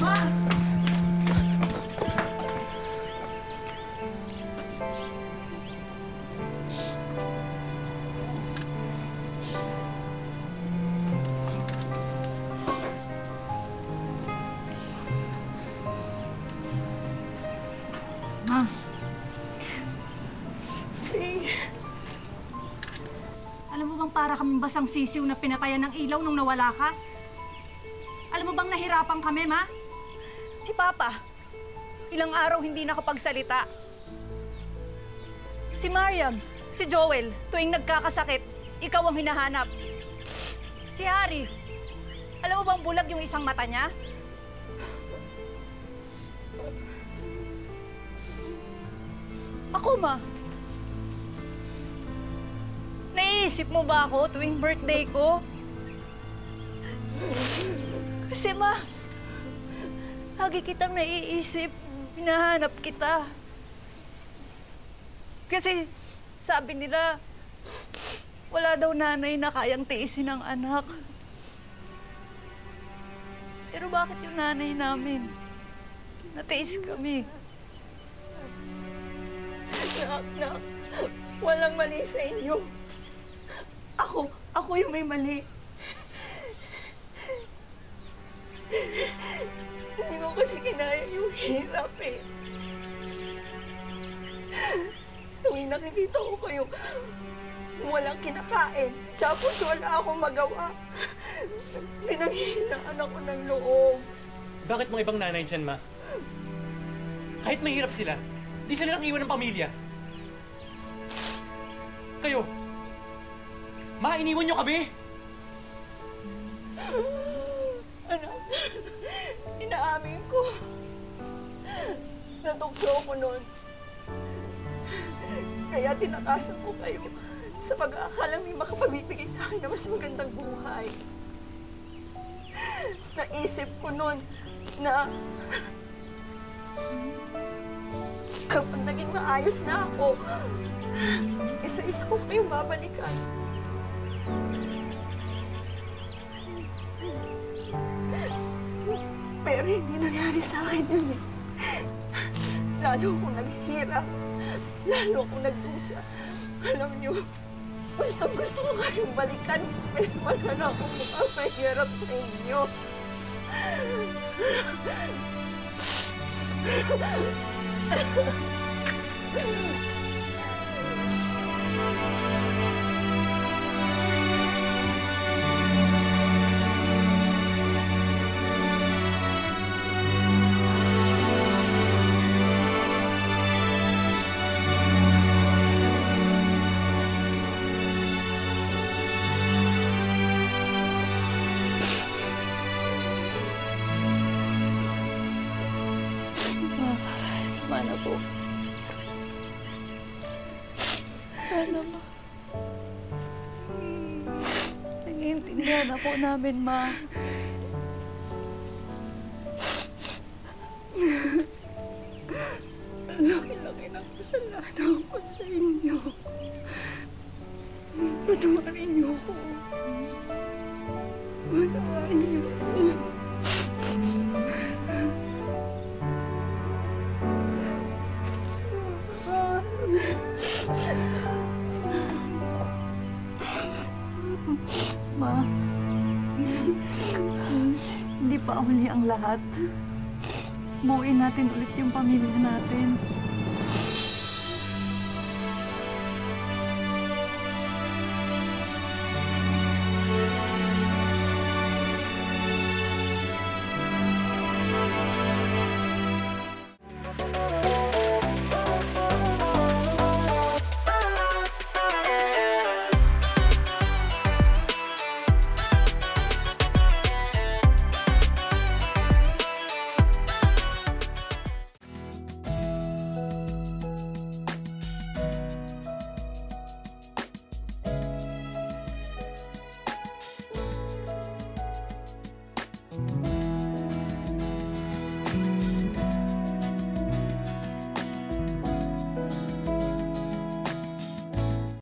Ma! Ma. Faye. Alam mo bang para kaming basang sisiw na pinatayan ng ilaw nung nawala ka? Alam mo bang nahirapan kami, Ma? Si Papa, ilang araw hindi nakapagsalita. Si Mariam, si Joel, tuwing nagkakasakit, ikaw ang hinahanap. Si Harry, alam mo bang bulag yung isang mata niya? Ako, Ma. Naiisip mo ba ako tuwing birthday ko? Kasi, Ma, lagi kitang naiisip. Hinahanap kita. Kasi, sabi nila, wala daw nanay na kayang tiisin ng anak. Pero bakit yung nanay namin? Natiis kami. Nak, walang mali sa inyo. Ako yung may mali. Hindi mo kasi kinaya yung hirap eh. Tuwing nakikita ko kayo, walang kinakain, tapos wala akong magawa. Pinanghihinaan ako ng loob. Bakit mga ibang nanay dyan, Ma? Kahit mahirap sila, di sila nang iwan ng pamilya. Kayo, Ma, iniwan nyo kami! Anak, inaamin ko. Natukso ako noon. Kaya tinakasan ko kayo sa pag-aakalang may makapagbibigay sa akin na mas magandang buhay. Naisip ko noon na kapag naging maayos na ako, isa-isa ko kayong babalikan. Pero hindi nangyari sa akin yun eh. Lalo akong naghihirap. Lalo akong nagdusa. Alam niyo, gustong-gusto ko kayong balikan. Pero wala na akong makapahirap sa inyo. Tama na po. Sana, Ma. Naiintindihan na po namin, Ma. Laki-laki ng kasalanan ko sa inyo. Patawarin niyo ko. Patawarin niyo ko. Ma, hindi pa huli ang lahat. Buuin natin ulit yung pamilya natin.